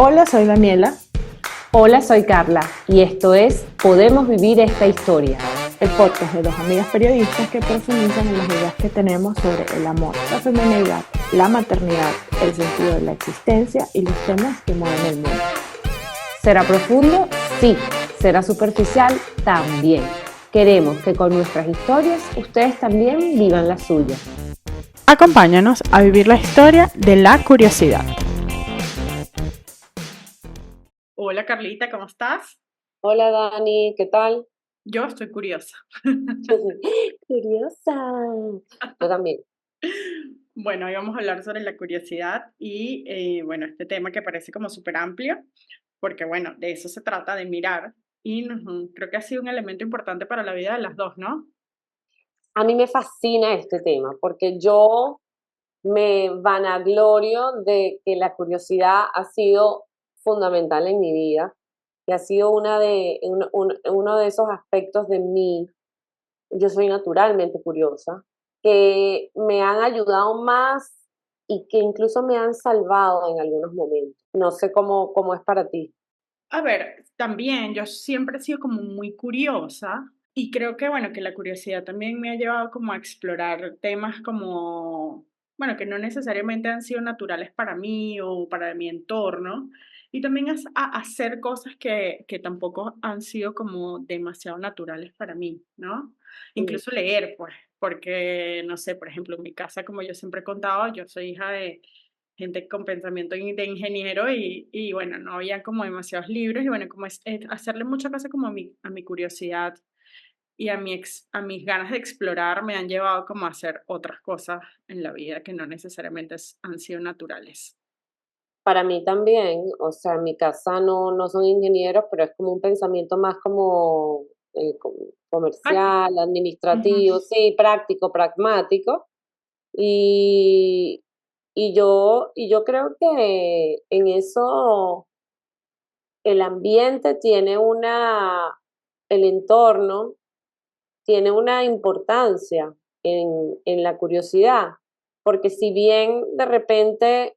Hola, soy Daniela, Hola, soy Carla y esto es Podemos Vivir esta Historia. el podcast de dos amigas periodistas que profundizan en las ideas que tenemos sobre el amor, la feminidad, la maternidad, el sentido de la existencia y los temas que mueven el mundo. ¿Será profundo? Sí. ¿Será superficial? También. Queremos que con nuestras historias ustedes también vivan las suyas. Acompáñanos a vivir la historia de la curiosidad. Hola Carlita, ¿cómo estás? Hola Dani, ¿qué tal? Yo estoy curiosa. Curiosa. Yo también. Bueno, hoy vamos a hablar sobre la curiosidad y bueno, este tema que parece como súper amplio, porque bueno, de eso se trata, de mirar y creo que ha sido un elemento importante para la vida de las dos, ¿no? A mí me fascina este tema porque yo me vanaglorio de que la curiosidad ha sido fundamental en mi vida, que ha sido uno de esos aspectos de mí. Yo soy naturalmente curiosa, que me han ayudado más y que incluso me han salvado en algunos momentos. No sé cómo es para ti. A ver, también yo siempre he sido como muy curiosa y creo que bueno, que la curiosidad también me ha llevado como a explorar temas como, bueno, que no necesariamente han sido naturales para mí o para mi entorno y también a hacer cosas que tampoco han sido como demasiado naturales para mí, ¿no? Mm. Incluso leer, pues, porque, no sé, por ejemplo, en mi casa, como yo siempre he contado, yo soy hija de gente con pensamiento de ingeniero y bueno, no había como demasiados libros y bueno, como es hacerle mucha caso como a mi curiosidad y a mis ganas de explorar me han llevado como a hacer otras cosas en la vida que no necesariamente han sido naturales. Para mí también, o sea, en mi casa no son ingenieros, pero es como un pensamiento más como Práctico. comercial, Ujú. administrativo, sí, práctico, pragmático. Y, y yo creo que en eso el ambiente tiene el entorno tiene una importancia en la curiosidad, porque si bien de repente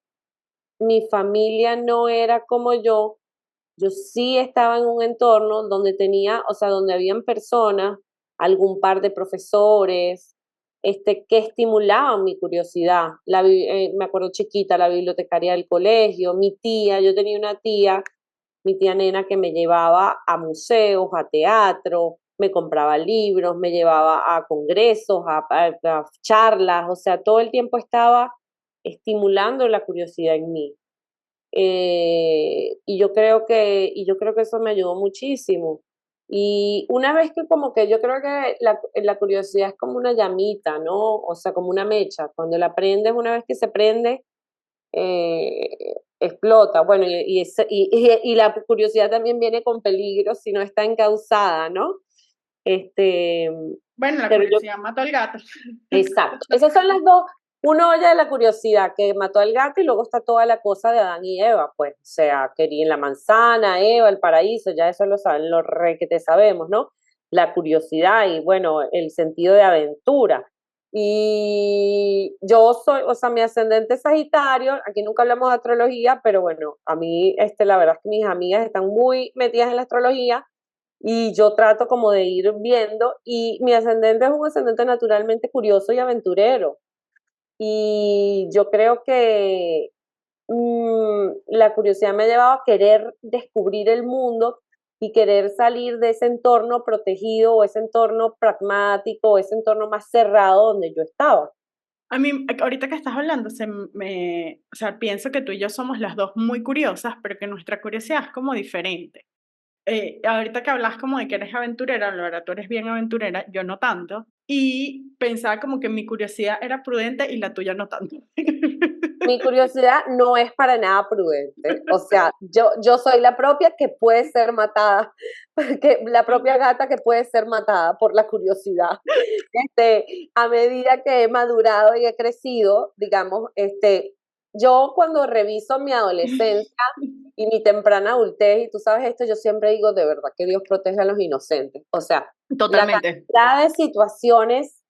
mi familia no era como yo sí estaba en un entorno donde tenía, o sea, donde habían personas, algún par de profesores, que estimulaban mi curiosidad. Me acuerdo chiquita, la bibliotecaria del colegio, mi tía, yo tenía una tía, mi tía Nena, que me llevaba a museos, a teatro, me compraba libros, me llevaba a congresos, a charlas, o sea, todo el tiempo estaba estimulando la curiosidad en mí. Y yo creo que eso me ayudó muchísimo. Y una vez que como que yo creo que la curiosidad es como una llamita, ¿no? O sea, como una mecha. Cuando la prendes, una vez que se prende, explota. Bueno, y la curiosidad también viene con peligro si no está encauzada, ¿no? Este, Bueno, la pero yo curiosidad mató al gato. Exacto. Esas son las dos. Uno oye de la curiosidad que mató al gato y luego está toda la cosa de Adán y Eva, pues, o sea, querían la manzana, Eva, el paraíso, ya eso lo saben, lo re que te sabemos, ¿no? La curiosidad y bueno, el sentido de aventura. Y yo soy, o sea, mi ascendente es Sagitario, aquí nunca hablamos de astrología, pero bueno, a mí, la verdad es que mis amigas están muy metidas en la astrología y yo trato como de ir viendo, y mi ascendente es un ascendente naturalmente curioso y aventurero. Y yo creo que la curiosidad me ha llevado a querer descubrir el mundo y querer salir de ese entorno protegido o ese entorno pragmático o ese entorno más cerrado donde yo estaba. A mí, ahorita que estás hablando, o sea, pienso que tú y yo somos las dos muy curiosas, pero que nuestra curiosidad es como diferente. Ahorita que hablas como de que eres aventurera, la verdad tú eres bien aventurera, yo no tanto, y pensaba como que mi curiosidad era prudente y la tuya no tanto. Mi curiosidad no es para nada prudente. O sea, yo soy la propia que puede ser matada, la propia gata que puede ser matada por la curiosidad. A medida que he madurado y he crecido, digamos, yo cuando reviso mi adolescencia y mi temprana adultez, y tú sabes esto, yo siempre digo de verdad que Dios protege a los inocentes. O sea, la Totalmente. cantidad de situaciones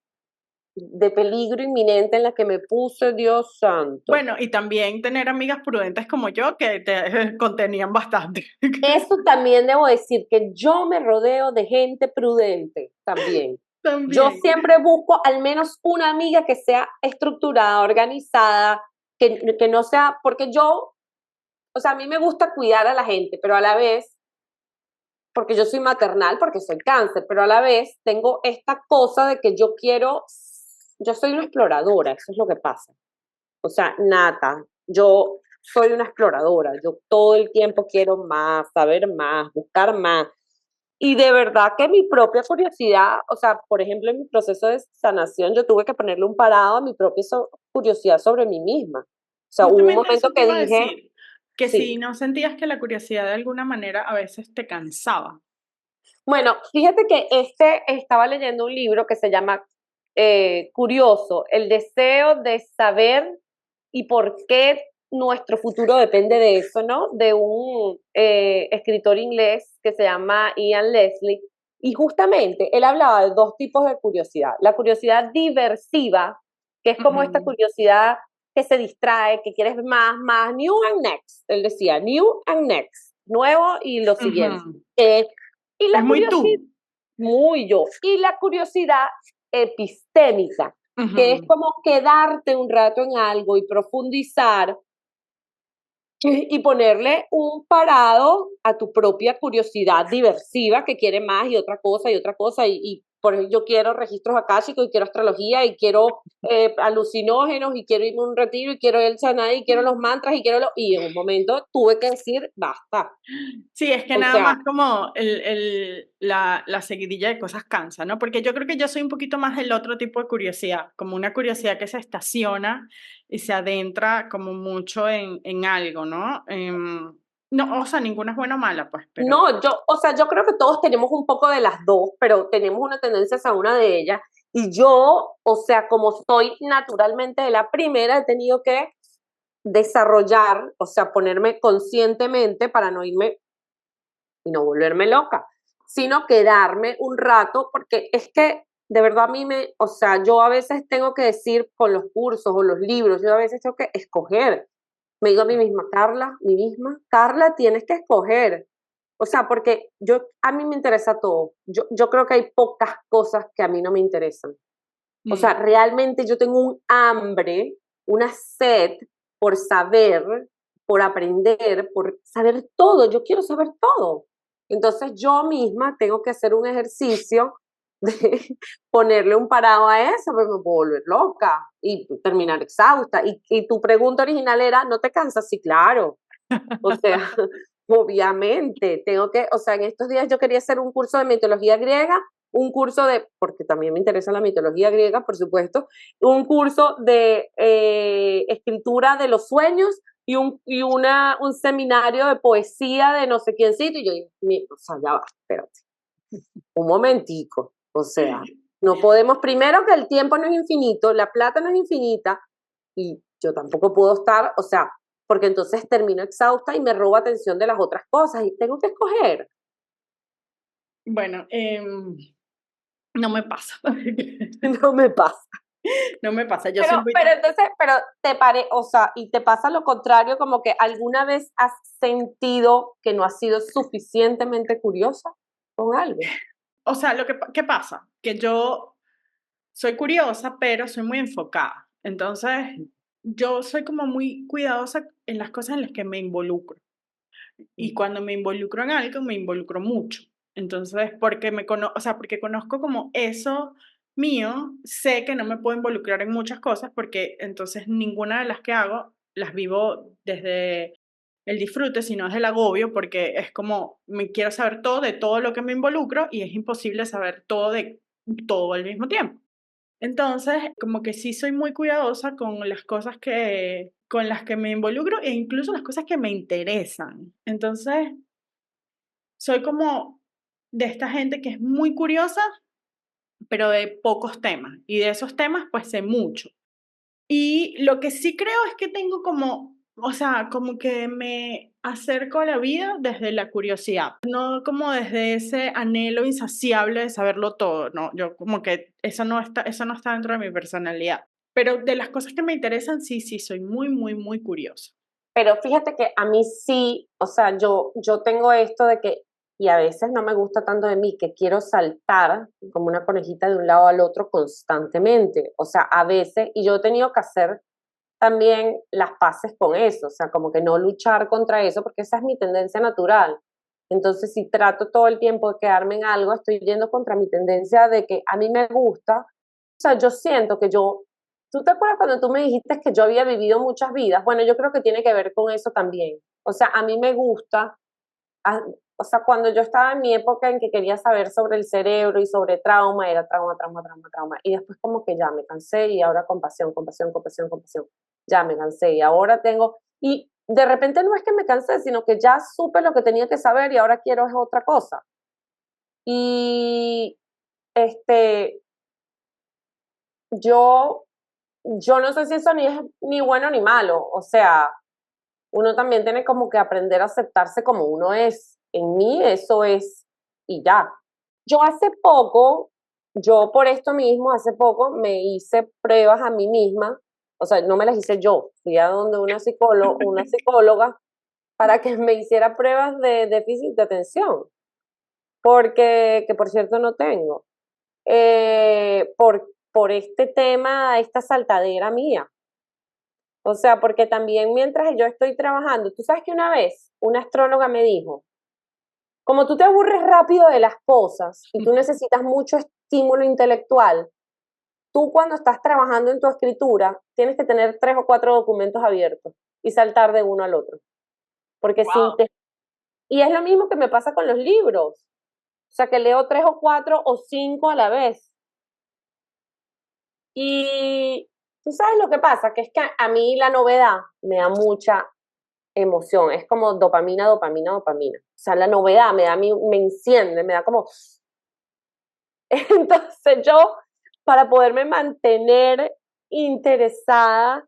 de peligro inminente en la que me puse, Dios santo. Bueno, y también tener amigas prudentes como yo que te contenían bastante. Eso también debo decir, que yo me rodeo de gente prudente también. Yo También. siempre busco al menos una amiga que sea estructurada, organizada, que no sea, porque yo, o sea, a mí me gusta cuidar a la gente, pero a la vez, porque yo soy maternal, porque soy cáncer, pero a la vez tengo esta cosa de que yo soy una exploradora, eso es lo que pasa. O sea, nata, yo soy una exploradora, yo todo el tiempo quiero más, saber más, buscar más. Y de verdad que mi propia curiosidad, o sea, por ejemplo, en mi proceso de sanación, yo tuve que ponerle un parado a mi propia curiosidad sobre mí misma. O sea, hubo un Justamente momento eso te que iba a dije, decir, que si sí. no sentías que la curiosidad de alguna manera a veces te cansaba. Bueno, fíjate que estaba leyendo un libro que se llama Curioso, el deseo de saber y por qué nuestro futuro depende de eso, ¿no? De un escritor inglés que se llama Ian Leslie. Y justamente él hablaba de dos tipos de curiosidad. La curiosidad diversiva, que es como esta Ujú, curiosidad que se distrae, que quieres más, más, new and next. Él decía, new and next, nuevo y lo siguiente. ujú. Y Es la muy curiosidad, tú. muy yo, y la curiosidad epistémica, que es Ujú. como quedarte un rato en algo y profundizar y ponerle un parado a tu propia curiosidad diversiva que quiere más y otra cosa, por ejemplo, yo quiero registros akáshicos y quiero astrología y quiero alucinógenos y quiero irme a un retiro y quiero el saná y quiero los mantras y en un momento tuve que decir basta. Sí, es que O nada sea, más como la seguidilla de cosas cansa, ¿no? Porque yo creo que yo soy un poquito más del otro tipo de curiosidad, como una curiosidad que se estaciona y se adentra como mucho en algo, ¿no? No, o sea, ninguna es buena o mala, pues, pero no, o sea, yo creo que todos tenemos un poco de las dos, pero tenemos una tendencia hacia una de ellas. Y yo, o sea, como soy naturalmente de la primera, he tenido que desarrollar, o sea, ponerme conscientemente para no irme y no volverme loca, sino quedarme un rato, porque es que de verdad a mí o sea, yo a veces tengo que decir con los cursos o los libros, yo a veces tengo que escoger. Me digo a mí misma, Carla, tienes que escoger. O sea, porque a mí me interesa todo. Yo creo que hay pocas cosas que a mí no me interesan. O sea, mm, realmente yo tengo un hambre, una sed por saber, por aprender, por saber todo. Yo quiero saber todo. Entonces yo misma tengo que hacer un ejercicio de ponerle un parado a eso, porque me puedo volver loca y terminar exhausta. Y tu pregunta original era, ¿no te cansas? Sí, claro. O sea, obviamente, o sea, en estos días yo quería hacer un curso de mitología griega, un curso porque también me interesa la mitología griega, por supuesto, un curso de escritura de los sueños un seminario de poesía de no sé quiéncito, y yo dije, o sea, ya va, espérate, un momentico, o sea, no podemos, primero que el tiempo no es infinito, la plata no es infinita, y yo tampoco puedo estar, o sea, porque entonces termino exhausta y me robo atención de las otras cosas y tengo que escoger. bueno, no me pasa. No me pasa. No me pasa. Yo soy muy... Pero entonces, o sea, y te pasa lo contrario, como que alguna vez has sentido que no has sido suficientemente curiosa con algo. O sea, ¿qué pasa? Que yo soy curiosa, pero soy muy enfocada. Entonces, yo soy como muy cuidadosa en las cosas en las que me involucro. Y cuando me involucro en algo, me involucro mucho. Entonces, o sea, porque conozco como eso mío, sé que no me puedo involucrar en muchas cosas porque entonces ninguna de las que hago las vivo desde el disfrute, sino desde el agobio, porque es como me quiero saber todo de todo lo que me involucro y es imposible saber todo de todo al mismo tiempo. Entonces, como que sí soy muy cuidadosa con las cosas con las que me involucro e incluso las cosas que me interesan. Entonces, soy como de esta gente que es muy curiosa, pero de pocos temas. Y de esos temas, pues sé mucho. Y lo que sí creo es que tengo como o sea, como que me acerco a la vida desde la curiosidad, no como desde ese anhelo insaciable de saberlo todo, no, yo como que eso no está dentro de mi personalidad. Pero de las cosas que me interesan, sí, sí, soy muy, muy, muy curiosa. Pero fíjate que a mí sí, o sea, yo tengo esto de que, y a veces no me gusta tanto de mí, que quiero saltar como una conejita de un lado al otro constantemente. O sea, a veces, y yo he tenido que hacer también las paces con eso, o sea, como que no luchar contra eso, porque esa es mi tendencia natural. Entonces, si trato todo el tiempo de quedarme en algo, estoy yendo contra mi tendencia de que a mí me gusta. O sea, yo siento que ¿tú te acuerdas cuando tú me dijiste que yo había vivido muchas vidas? Bueno, yo creo que tiene que ver con eso también. O sea, a mí me gusta, a- o sea, cuando yo estaba en mi época en que quería saber sobre el cerebro y sobre trauma, era trauma, trauma, trauma, trauma. Y después como que ya me cansé y ahora compasión, compasión, compasión, compasión. Ya me cansé y ahora y de repente no es que me cansé, sino que ya supe lo que tenía que saber y ahora quiero es otra cosa. Y este, yo, yo no sé si eso ni es ni bueno ni malo. O sea, uno también tiene como que aprender a aceptarse como uno es. En mí eso es y ya. Yo hace poco, yo por esto mismo, hace poco me hice pruebas a mí misma, o sea, no me las hice yo, fui a donde una psicóloga para que me hiciera pruebas de déficit de atención, porque, que por cierto no tengo, por este tema, esta saltadera mía. O sea, porque también mientras yo estoy trabajando, tú sabes que una vez una astróloga me dijo, como tú te aburres rápido de las cosas y tú necesitas mucho estímulo intelectual, tú cuando estás trabajando en tu escritura tienes que tener 3 o 4 documentos abiertos y saltar de uno al otro. Porque sin Wow. te... Y es lo mismo que me pasa con los libros. O sea, que leo 3 o 4 o 5 a la vez. Y tú sabes lo que pasa, que es que a mí la novedad me da mucha emoción. Es como dopamina, dopamina, dopamina. O sea, la novedad me enciende, me da como... Entonces yo, para poderme mantener interesada,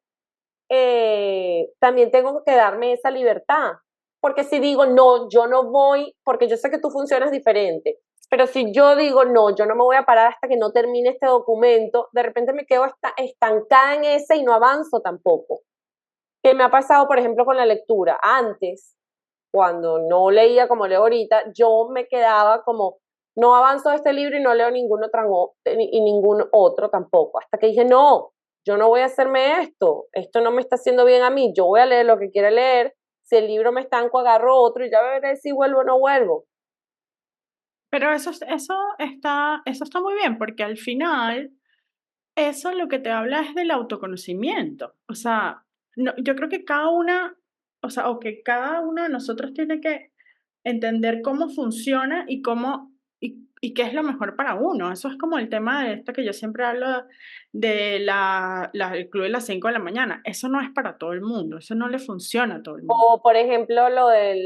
también tengo que darme esa libertad. Porque si digo, no, yo no voy, porque yo sé que tú funcionas diferente, pero si yo digo, no, yo no me voy a parar hasta que no termine este documento, de repente me quedo estancada en ese y no avanzo tampoco. Que me ha pasado, por ejemplo, con la lectura. Antes, cuando no leía como leo ahorita, yo me quedaba como, no avanzo de este libro y no leo ningún otro tampoco. Hasta que dije, no, yo no voy a hacerme esto no me está haciendo bien a mí, yo voy a leer lo que quiero leer, si el libro me estanco, agarro otro y ya veré si vuelvo o no vuelvo. Pero eso está muy bien, porque al final eso lo que te habla es del autoconocimiento. O sea, yo creo que cada una, o sea, o que cada uno de nosotros tiene que entender cómo funciona y y qué es lo mejor para uno. Eso es como el tema de esto que yo siempre hablo de el club de las 5 de la mañana. Eso no es para todo el mundo, eso no le funciona a todo el mundo. O, por ejemplo, lo de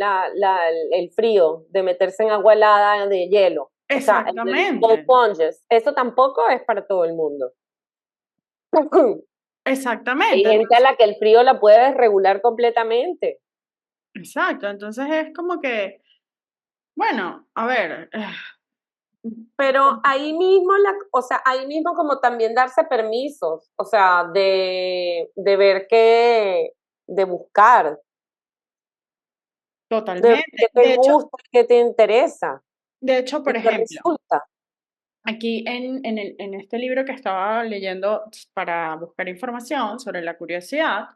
el frío, de meterse en agua helada de hielo. O sea, el cold Exactamente, plunges. Eso tampoco es para todo el mundo. Hay exactamente. gente a la que el frío la puede desregular completamente. Exacto, entonces es como que, bueno, a ver, Pero ahí mismo, o sea, ahí mismo como también darse permisos, o sea, de ver de buscar, de ver totalmente. qué te gusta, qué te interesa De hecho, y por qué ejemplo, resulta. aquí en este libro que estaba leyendo para buscar información sobre la curiosidad,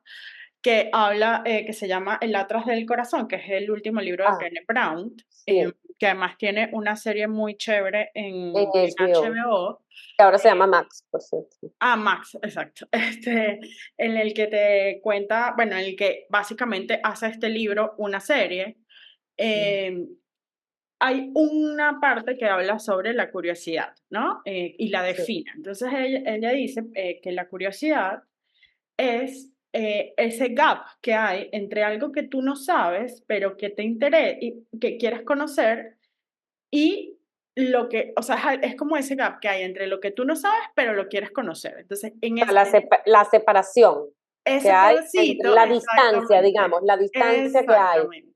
que habla, que se llama El Atlas del Corazón, que es el último libro de Ah, Brené Brown, sí, que además tiene una serie muy chévere en en HBO, HBO. que ahora se llama Max, por cierto. Ah, Max, exacto. En el que te cuenta, bueno, en el que básicamente hace este libro una serie. eh, Hay una parte que habla sobre la curiosidad, ¿no? Y la Sí, define. Entonces ella dice que la curiosidad es ese gap que hay entre algo que tú no sabes, pero que te interesa y que quieres conocer, y lo que, o sea, es como ese gap que hay entre lo que tú no sabes, pero lo quieres conocer. Entonces, o sea, la separación. que ese hay entre pedacito, la distancia, exactamente, digamos, la distancia que hay exactamente.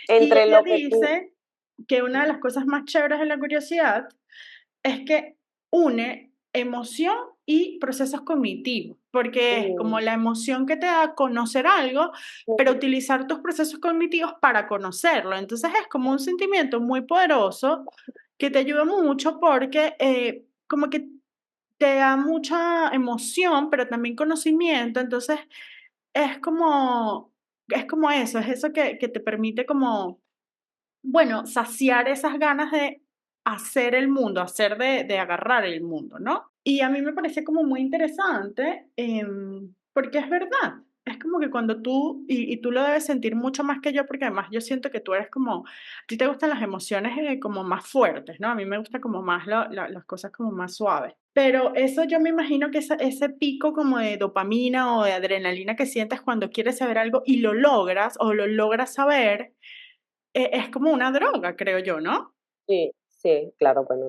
Y entre ella lo que tú... dice que una de las cosas más chéveres de la curiosidad es que une emoción y procesos cognitivos, porque es como Mm, la emoción que te da conocer algo, pero ujú, utilizar tus procesos cognitivos para conocerlo. Entonces es como un sentimiento muy poderoso que te ayuda mucho porque como que te da mucha emoción, pero también conocimiento. Entonces es como eso, es eso que te permite como bueno, saciar esas ganas de hacer el mundo, hacer de agarrar el mundo, ¿no? Y a mí me parece como muy interesante, porque es verdad. Es como que cuando tú, y tú lo debes sentir mucho más que yo, porque además yo siento que tú eres como, a ti te gustan las emociones como más fuertes, ¿no? A mí me gusta como más las cosas como más suaves. Pero eso yo me imagino que ese pico como de dopamina o de adrenalina que sientes cuando quieres saber algo y lo logras o lo logras saber, es como una droga, creo yo, ¿no? sí, sí, claro, bueno,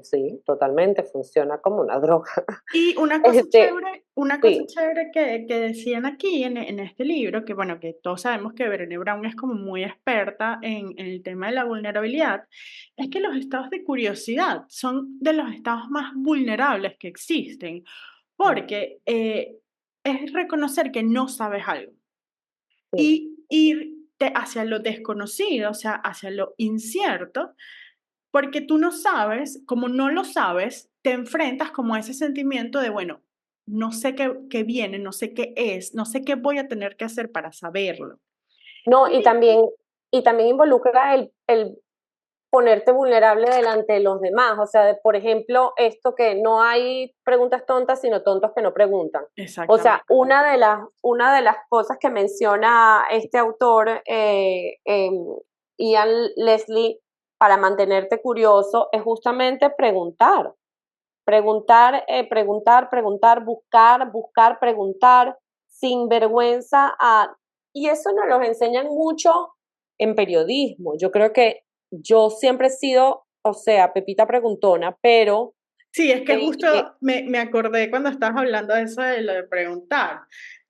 sí, totalmente, funciona como una droga. Y Este, una cosa sí, chévere que decían aquí en este libro, que bueno, que todos sabemos que Brené Brown es como muy experta en el tema de la vulnerabilidad, es que los estados de curiosidad son de los estados más vulnerables que existen, mm, porque es reconocer que no sabes algo sí. y irte hacia lo desconocido, o sea, hacia lo incierto, porque tú no sabes, como no lo sabes, te enfrentas como a ese sentimiento de, bueno, no sé qué viene, no sé qué es, no sé qué voy a tener que hacer para saberlo. No, Y y también involucra el ponerte vulnerable delante de los demás. O sea, por ejemplo, esto que no hay preguntas tontas, sino tontos que no preguntan. O sea, exactamente, una de las cosas que menciona este autor, Ian Leslie, para mantenerte curioso, es justamente preguntar. Preguntar, preguntar, buscar, buscar, preguntar, sin vergüenza a... Y eso nos lo enseñan mucho en periodismo. Yo creo que yo siempre he sido, o sea, Pepita preguntona, pero sí, es que eh, justo me acordé cuando estabas hablando de eso de lo de preguntar.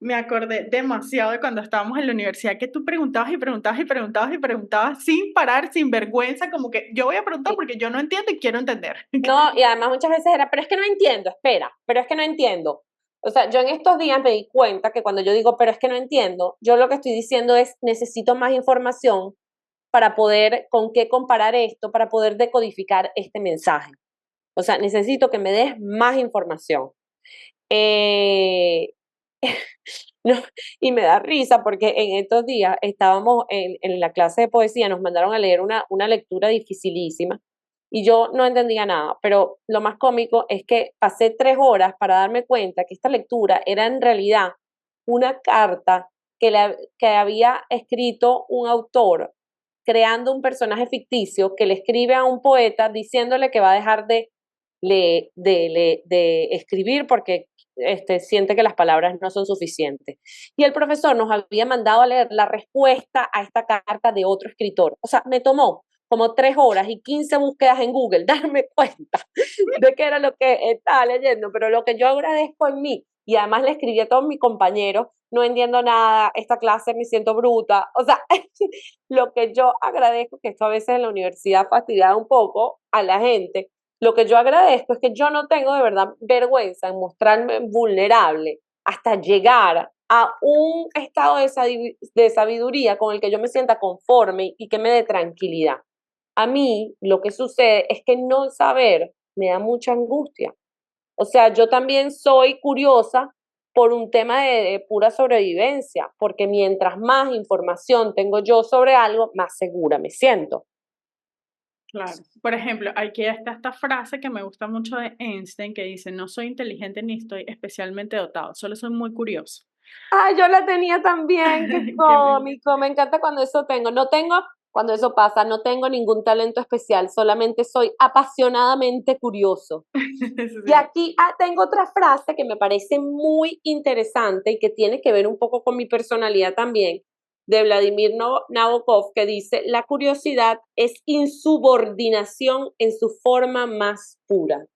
Me acordé demasiado de cuando estábamos en la universidad que tú preguntabas y preguntabas y preguntabas y preguntabas sin parar, sin vergüenza, como que yo voy a preguntar porque yo no entiendo y quiero entender. no, y además muchas veces era, pero es que no entiendo, espera, pero es que no entiendo. O sea, yo en estos días me di cuenta que cuando yo digo, pero es que no entiendo, yo lo que estoy diciendo es, necesito más información para poder, con qué comparar esto, para poder decodificar este mensaje. O sea, necesito que me des más información. Eh, no, y me da risa porque en estos días estábamos en la clase de poesía, nos mandaron a leer una lectura dificilísima y yo no entendía nada, pero lo más cómico es que pasé 3 horas para darme cuenta que esta lectura era en realidad una carta que había escrito un autor creando un personaje ficticio que le escribe a un poeta diciéndole que va a dejar de escribir porque siente que las palabras no son suficientes. Y el profesor nos había mandado a leer la respuesta a esta carta de otro escritor. O sea, me tomó como 3 horas y 15 búsquedas en Google darme cuenta de qué era lo que estaba leyendo, pero lo que yo agradezco en mí, y además le escribí a todos mis compañeros, no entiendo nada, esta clase me siento bruta, o sea, lo que yo agradezco, que esto a veces en la universidad fastidia un poco a la gente, lo que yo agradezco es que yo no tengo de verdad vergüenza en mostrarme vulnerable hasta llegar a un estado de sabiduría con el que yo me sienta conforme y que me dé tranquilidad. A mí lo que sucede es que no saber me da mucha angustia. O sea, yo también soy curiosa por un tema de pura sobrevivencia, porque mientras más información tengo yo sobre algo, más segura me siento. Claro. Por ejemplo, aquí está esta frase que me gusta mucho de Einstein que dice, no soy inteligente ni estoy especialmente dotado, solo soy muy curioso. Ah, yo la tenía también, qué Que me- cómico, me encanta cuando eso tengo. No tengo, cuando eso pasa, no tengo ningún talento especial, solamente soy apasionadamente curioso. Y Sí. aquí tengo otra frase que me parece muy interesante y que tiene que ver un poco con mi personalidad también, de Vladimir Nabokov, que dice, la curiosidad es insubordinación en su forma más pura.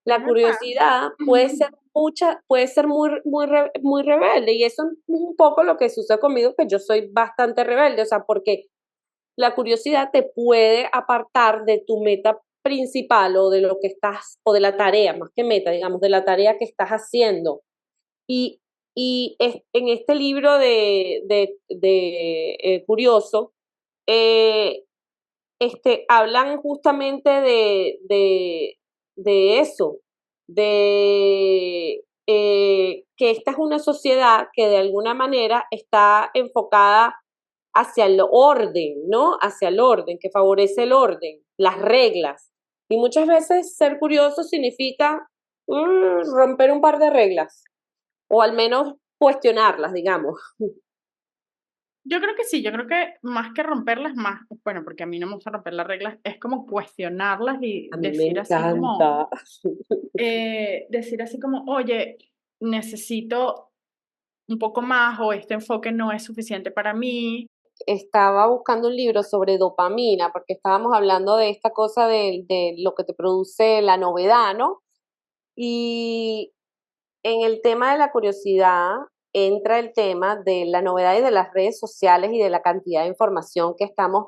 Es La verdad. curiosidad puede ser muy rebelde, y eso es un poco lo que sucede conmigo, que yo soy bastante rebelde, o sea, porque la curiosidad te puede apartar de tu meta principal o de lo que estás, o de la tarea, más que meta, digamos, de la tarea que estás haciendo. Y, en este libro de Curioso, eh, hablan justamente de eso, de que esta es una sociedad que de alguna manera está enfocada hacia el orden, ¿no? Hacia el orden, que favorece el orden, las reglas. Y muchas veces ser curioso significa romper un par de reglas, o al menos cuestionarlas, digamos. Yo creo que sí, yo creo que más que romperlas, más, bueno, porque a mí no me gusta romper las reglas, es como cuestionarlas y A mí me encanta. decir así como, oye, necesito un poco más o este enfoque no es suficiente para mí. Estaba buscando un libro sobre dopamina, porque estábamos hablando de esta cosa de lo que te produce la novedad, ¿no? Y en el tema de la curiosidad entra el tema de la novedad y de las redes sociales y de la cantidad de información que estamos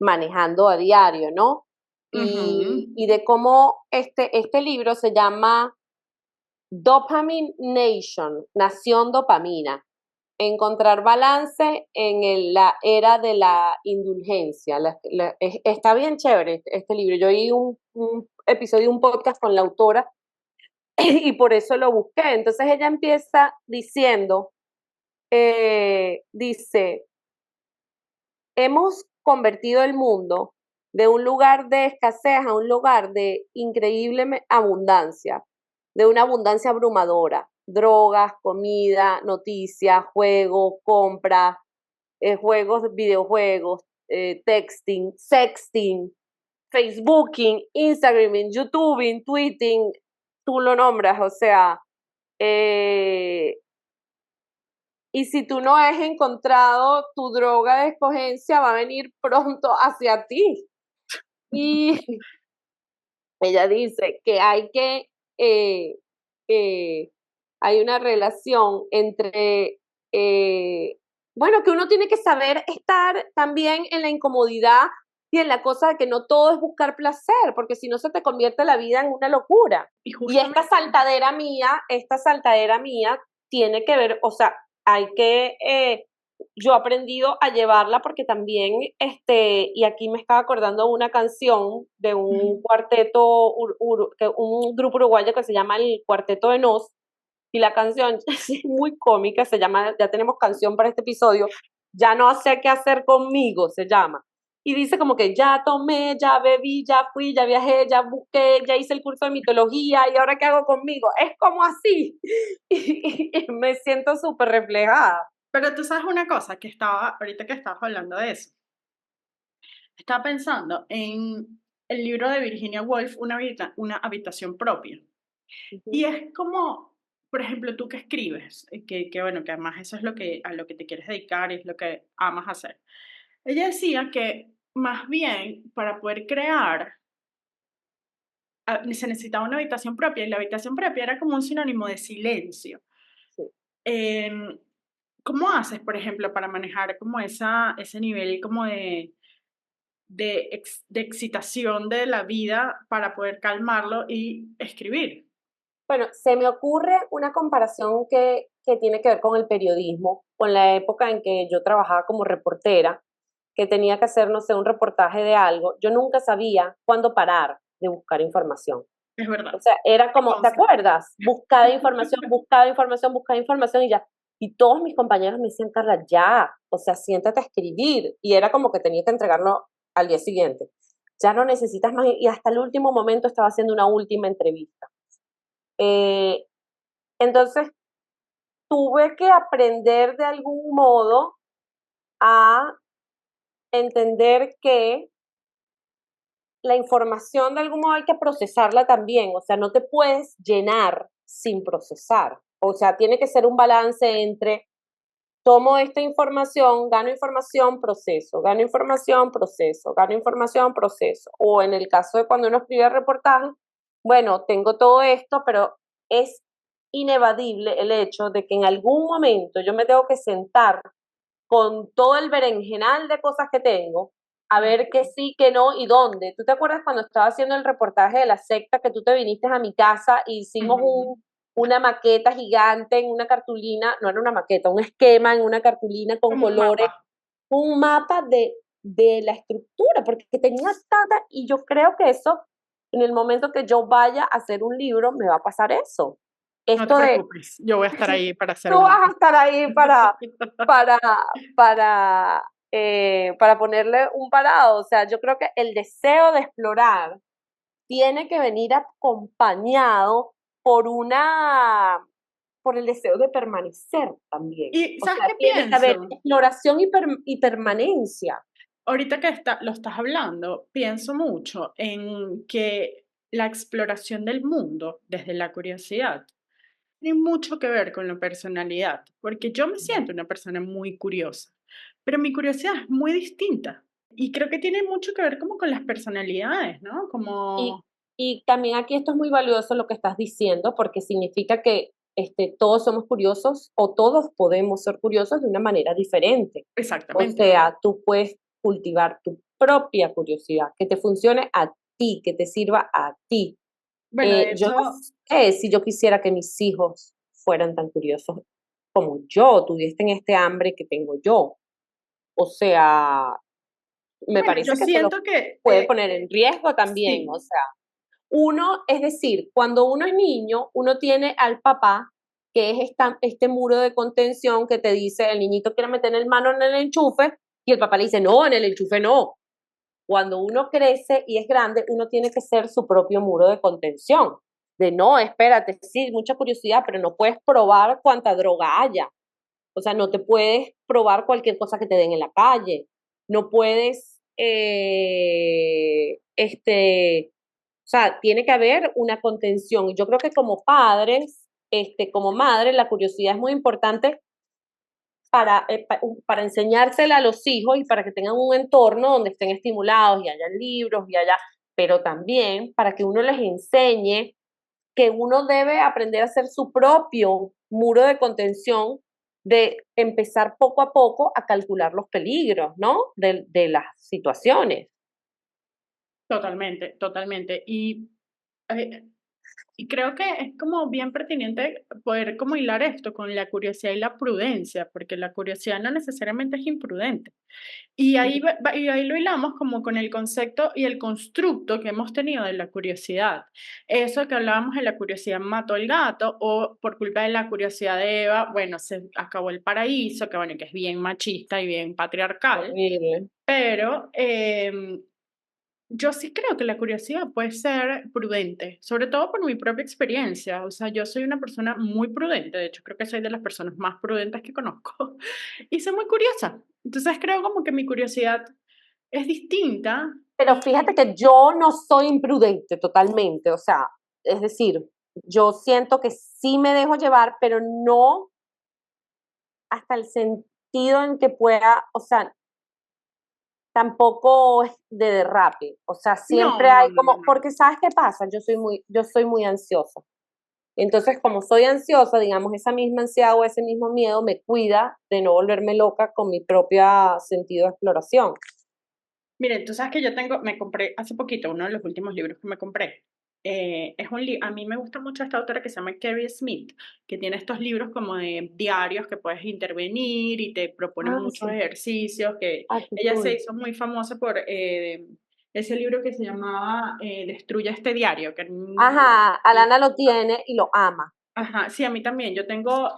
manejando a diario, ¿no? Ujú. Y de cómo este libro se llama Dopamine Nation, Nación Dopamina. Encontrar balance en la era de la indulgencia. Está bien chévere este libro. Yo oí un episodio, un podcast con la autora y por eso lo busqué. Entonces ella empieza diciendo, dice, hemos convertido el mundo de un lugar de escasez a un lugar de increíble abundancia, de una abundancia abrumadora. Drogas, comida, noticias, juegos, compras, juegos, videojuegos, texting, sexting, Facebooking, Instagraming, YouTubing, tweeting, tú lo nombras, o sea, eh, y si tú no has encontrado tu droga de escogencia, va a venir pronto hacia ti. Y ella dice que eh, eh, hay una relación entre, bueno, que uno tiene que saber estar también en la incomodidad y en la cosa de que no todo es buscar placer, porque si no se te convierte la vida en una locura. Y Y justamente, esta saltadera mía tiene que ver, o sea, yo he aprendido a llevarla porque también, y aquí me estaba acordando de una canción de un cuarteto, un grupo uruguayo que se llama el Cuarteto de Nos, y la canción es muy cómica, se llama, ya tenemos canción para este episodio, Ya no sé qué hacer conmigo, se llama. Y dice como que ya tomé, ya bebí, ya fui, ya viajé, ya busqué, ya hice el curso de mitología y ahora qué hago conmigo. Es como así. Y me siento súper reflejada. pero tú sabes una cosa que estaba, ahorita que estabas hablando de eso, estaba pensando en el libro de Virginia Woolf, una habitación propia. Y es como, por ejemplo, tú que escribes, que bueno, que además eso es lo que, a lo que te quieres dedicar y es lo que amas hacer. Ella decía que más bien para poder crear se necesitaba una habitación propia y la habitación propia era como un sinónimo de silencio. Sí. Em, ¿Cómo haces, por ejemplo, para manejar como ese nivel como de excitación de la vida para poder calmarlo y escribir? Bueno, se me ocurre una comparación que tiene que ver con el periodismo, con la época en que yo trabajaba como reportera, que tenía que hacer, no sé, un reportaje de algo. Yo nunca sabía cuándo parar de buscar información. Es O verdad, sea, era me como, ¿te consta. acuerdas? Buscaba información, buscaba información y ya. Y todos mis compañeros me decían, Carla, ya, o sea, siéntate a escribir. Y era como que tenía que entregarlo al día siguiente. Ya no necesitas más. Y hasta el último momento estaba haciendo una última entrevista. Eh, entonces, tuve que aprender de algún modo a entender que la información de algún modo hay que procesarla también, o sea, no te puedes llenar sin procesar, o sea, tiene que ser un balance entre tomo esta información, gano información, proceso, gano información, proceso, gano información, proceso, o en el caso de cuando uno escribe reportajes, bueno, tengo todo esto, pero es inevadible el hecho de que en algún momento yo me tengo que sentar con todo el berenjenal de cosas que tengo, a ver qué sí, qué no y dónde. ¿Tú te acuerdas cuando estaba haciendo el reportaje de la secta que tú te viniste a mi casa y hicimos Ujú. una maqueta gigante en una cartulina? No era una maqueta, un esquema en una cartulina con Como un colores, mapa. un mapa de la estructura, porque tenía tanta, y yo creo que eso, en el momento que yo vaya a hacer un libro, me va a pasar eso. No te Esto de, preocupes, yo voy a estar ahí para hacer tú el vas a mapa. estar ahí para, para ponerle un parado. O sea, yo creo que el deseo de explorar tiene que venir acompañado por por el deseo de permanecer también. ¿Y O sabes sea, qué tiene que haber pienso? exploración y permanencia. Ahorita que lo estás hablando, pienso mucho en que la exploración del mundo desde la curiosidad tiene mucho que ver con la personalidad, porque yo me siento una persona muy curiosa, pero mi curiosidad es muy distinta y creo que tiene mucho que ver como con las personalidades, ¿no? Y, Como, y también aquí esto es muy valioso lo que estás diciendo, porque significa que todos somos curiosos o todos podemos ser curiosos de una manera diferente. O exactamente. sea, tú puedes cultivar tu propia curiosidad, que te funcione a ti, que te sirva a ti. Bueno, de Yo no hecho, sé si yo quisiera que mis hijos fueran tan curiosos como yo, tuviesen este hambre que tengo yo. O sea, me bueno, yo parece que se lo siento que puede poner en riesgo también. O sí, sea, uno, es decir, cuando uno es niño, uno tiene al papá, que es este muro de contención que te dice, el niñito quiere meter el mano en el enchufe, y el papá le dice, no, en el enchufe no. Cuando uno crece y es grande, uno tiene que ser su propio muro de contención. De no, espérate, sí, mucha curiosidad, pero no puedes probar cuánta droga haya. O sea, no te puedes probar cualquier cosa que te den en la calle. No puedes, o sea, tiene que haber una contención. Y yo creo que como padres, como madre, la curiosidad es muy importante para enseñársela a los hijos y para que tengan un entorno donde estén estimulados y haya libros y haya, pero también para que uno les enseñe que uno debe aprender a hacer su propio muro de contención, de empezar poco a poco a calcular los peligros, ¿no? De las situaciones. totalmente, totalmente. Eh, Y creo que es como bien pertinente poder como hilar esto con la curiosidad y la prudencia, porque la curiosidad no necesariamente es imprudente. Y y ahí lo hilamos como con el concepto y el constructo que hemos tenido de la curiosidad. Eso que hablábamos de la curiosidad mató el gato, o por culpa de la curiosidad de Eva, bueno, se acabó el paraíso, que bueno, que es bien machista y bien patriarcal, Horrible. pero yo sí creo que la curiosidad puede ser prudente, sobre todo por mi propia experiencia. O sea, yo soy una persona muy prudente, de hecho creo que soy de las personas más prudentes que conozco y soy muy curiosa. Entonces creo como que mi curiosidad es distinta Pero fíjate y que yo no soy imprudente totalmente, o sea, es decir, yo siento que sí me dejo llevar, pero no hasta el sentido en que pueda, o sea, tampoco es de derrape, o sea, no, siempre no, hay no, no, como, no. porque ¿sabes qué pasa? Yo soy muy ansiosa. Entonces, como soy ansiosa, digamos, esa misma ansiedad o ese mismo miedo me cuida de no volverme loca con mi propia sentido de exploración. Miren, tú sabes que yo tengo, me compré hace poquito uno de los últimos libros que me compré. A mí me gusta mucho esta autora que se llama Carrie Smith, que tiene estos libros como de diarios que puedes intervenir y te propone Ah, muchos sí. ejercicios, que Ah, qué ella se cool. hizo muy famosa por ese libro que se llamaba Destruye este diario, que Ajá, Alana lo tiene y lo ama. ajá, sí, a mí también. Yo tengo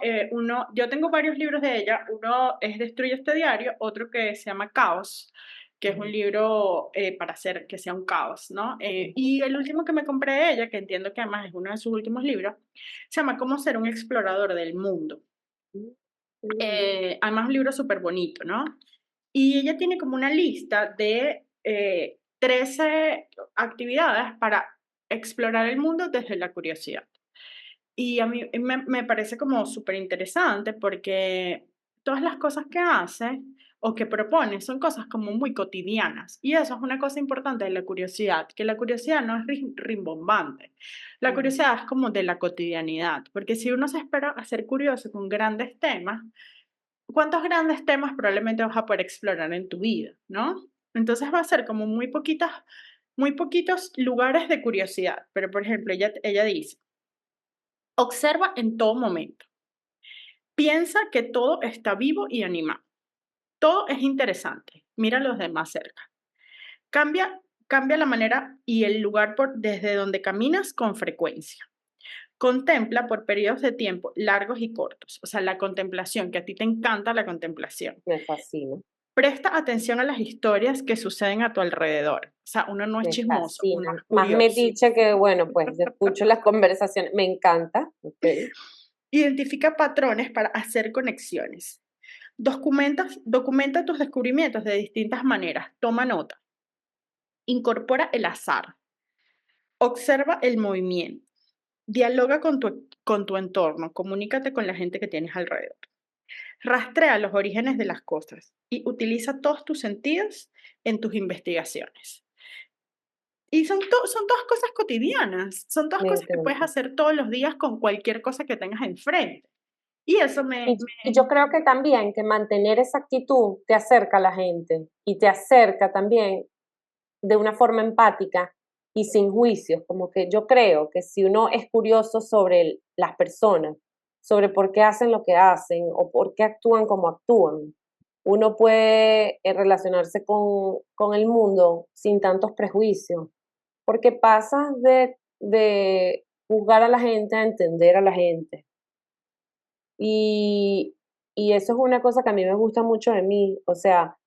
varios libros de ella. Uno es Destruye este diario, otro que se llama Caos, que es un libro para hacer que sea un caos, ¿no? Y el último que me compré de ella, que entiendo que además es uno de sus últimos libros, se llama Cómo ser un explorador del mundo. Qué lindo. Además, un libro súper bonito, ¿no? Y ella tiene como una lista de 13 actividades para explorar el mundo desde la curiosidad. Y a mí me parece como súper interesante porque todas las cosas que hace, o que propone son cosas como muy cotidianas. Y eso es una cosa importante de la curiosidad, que la curiosidad no es rimbombante. La curiosidad es como de la cotidianidad, porque si uno se espera a ser curioso con grandes temas, ¿cuántos grandes temas probablemente vas a poder explorar en tu vida, no? Entonces va a ser como muy poquitos lugares de curiosidad. Pero, por ejemplo, ella dice, observa en todo momento. Piensa que todo está vivo y animado. Todo es interesante. Mira a los demás cerca. Cambia la manera y el lugar desde donde caminas con frecuencia. Contempla por periodos de tiempo largos y cortos. O sea, la contemplación, que a ti te encanta la contemplación. Me fascina. Presta atención a las historias que suceden a tu alrededor. O sea, uno no es Me chismoso, uno fascina. es Más curioso. metiche que, bueno, pues yo escucho las conversaciones. Me encanta. Okay. Identifica patrones para hacer conexiones. Documenta tus descubrimientos de distintas maneras. Toma nota. Incorpora el azar. Observa el movimiento. Dialoga con tu entorno. Comunícate con la gente que tienes alrededor. Rastrea los orígenes de las cosas y utiliza todos tus sentidos en tus investigaciones. Y son todas cosas cotidianas, son todas Me cosas que puedes encanta. hacer todos los días con cualquier cosa que tengas enfrente. Y eso Y yo creo que también que mantener esa actitud te acerca a la gente y te acerca también de una forma empática y sin juicios, como que yo creo que si uno es curioso sobre las personas, sobre por qué hacen lo que hacen o por qué actúan como actúan, uno puede relacionarse con el mundo sin tantos prejuicios, porque pasas de juzgar a la gente a entender a la gente. Y, y eso es una cosa que a mí me gusta mucho de mí, o sea,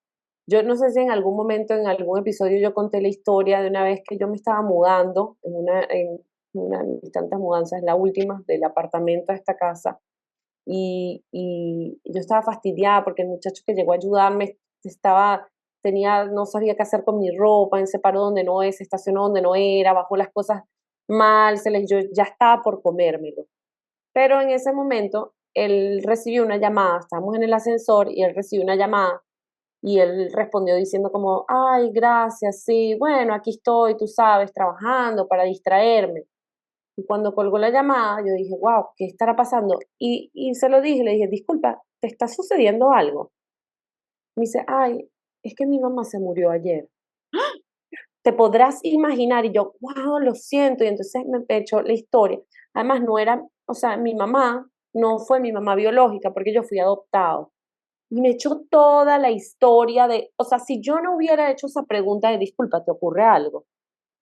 yo no sé si en algún momento, en algún episodio, yo conté la historia de una vez que yo me estaba mudando en una de mis tantas mudanzas, la última, del apartamento a esta casa, y yo estaba fastidiada porque el muchacho que llegó a ayudarme no sabía qué hacer con mi ropa, se paró donde no es, se estacionó donde no era, bajó las cosas mal, yo ya estaba por comérmelo. Pero en ese momento, él recibió una llamada, estábamos en el ascensor y él recibió una llamada y él respondió diciendo como, ay, gracias, sí, bueno, aquí estoy, tú sabes, trabajando para distraerme. Y cuando colgó la llamada, yo dije, wow, ¿qué estará pasando? Y se lo dije, le dije, disculpa, ¿te está sucediendo algo? Me dice, ay, es que mi mamá se murió ayer. Te podrás imaginar, y yo, wow, lo siento, y entonces me echó la historia. Además, no era, o sea, mi mamá no fue mi mamá biológica porque yo fui adoptado. Y me echó toda la historia o sea, si yo no hubiera hecho esa pregunta de disculpa, ¿te ocurre algo?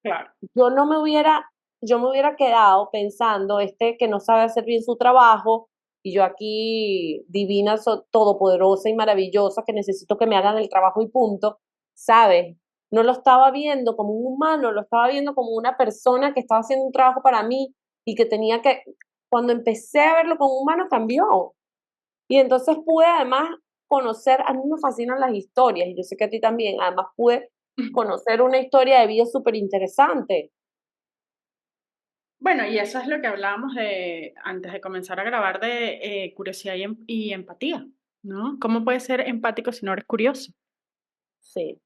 claro, Yo no me hubiera, yo me hubiera quedado pensando, que no sabe hacer bien su trabajo, y yo aquí divina, todopoderosa y maravillosa, que necesito que me hagan el trabajo y punto, ¿sabes? No lo estaba viendo como un humano, lo estaba viendo como una persona que estaba haciendo un trabajo para mí y que cuando empecé a verlo como humano, cambió. Y entonces pude además conocer, a mí me fascinan las historias, y yo sé que a ti también, además pude conocer una historia de vida súper interesante. bueno, y eso es lo que hablábamos antes de comenzar a grabar de curiosidad y empatía, ¿no? ¿Cómo puedes ser empático si no eres curioso? Sí.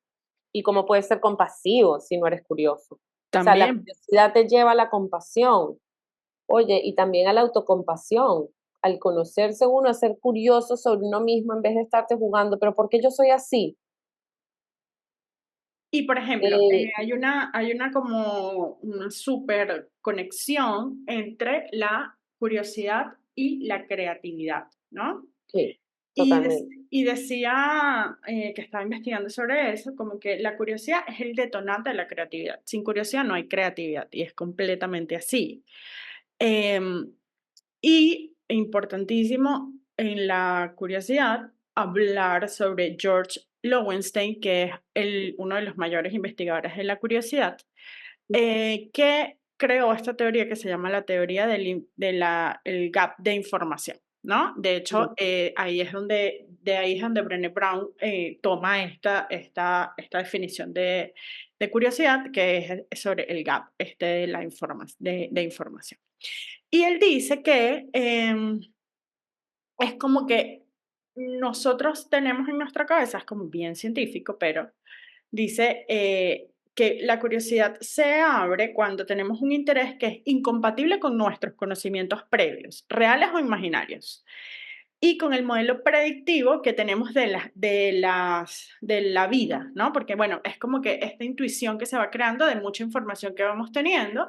Y cómo puedes ser compasivo si no eres curioso. O sea, la También. curiosidad te lleva a la compasión. Oye, y también a la autocompasión. Al conocerse uno, a ser curioso sobre uno mismo en vez de estarte jugando, pero ¿por qué yo soy así? Y por ejemplo, Eh, hay una como una súper conexión entre la curiosidad y la creatividad, ¿no? sí, Y, totalmente. y decía que estaba investigando sobre eso, como que la curiosidad es el detonante de la creatividad. Sin curiosidad no hay creatividad y es completamente así. Em, y importantísimo en la curiosidad, hablar sobre George Lowenstein, que es uno de los mayores investigadores de la curiosidad, que creó esta teoría que se llama la teoría el gap de información, ¿no? De hecho, de ahí es donde Brené Brown toma esta definición de curiosidad, que es sobre el gap de información. Y él dice que es como que nosotros tenemos en nuestra cabeza, es como bien científico, pero dice que la curiosidad se abre cuando tenemos un interés que es incompatible con nuestros conocimientos previos, reales o imaginarios, y con el modelo predictivo que tenemos de la vida, ¿no? Porque, bueno, es como que esta intuición que se va creando de mucha información que vamos teniendo,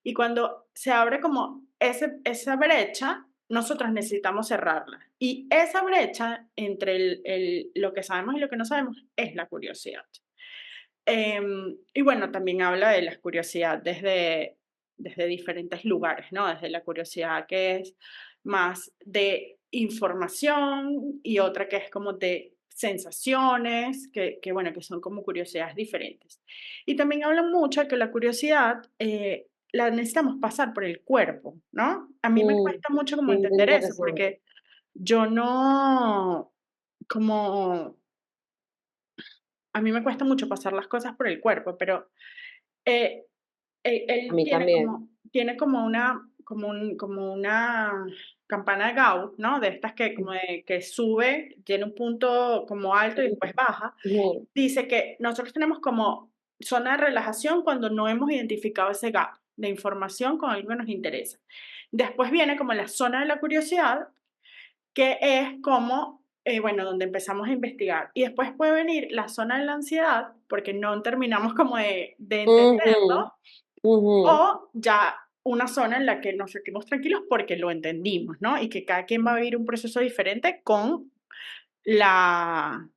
y cuando se abre como esa brecha, nosotros necesitamos cerrarla. Y esa brecha entre lo que sabemos y lo que no sabemos es la curiosidad. Y bueno, también habla de la curiosidad desde diferentes lugares, ¿no? Desde la curiosidad que es más de información y otra que es como de sensaciones, bueno, que son como curiosidades diferentes. Y también habla mucho de que la curiosidad la necesitamos pasar por el cuerpo, ¿no? A mí me Mm, cuesta mucho como qué entender eso, interesante. porque yo no, como a mí me cuesta mucho pasar las cosas por el cuerpo, pero eh, A él mí también. tiene como una campana de Gauss, ¿no? De estas que como que sube, tiene un punto como alto y después baja. Ujú. Dice que nosotros tenemos como zona de relajación cuando no hemos identificado ese gap de información con algo que nos interesa. Después viene como la zona de la curiosidad, que es como, bueno, donde empezamos a investigar. Y después puede venir la zona de la ansiedad, porque no terminamos como de Ujú, entenderlo, ujú. o ya una zona en la que nos sentimos tranquilos porque lo entendimos, ¿no? Y que cada quien va a vivir un proceso diferente con la,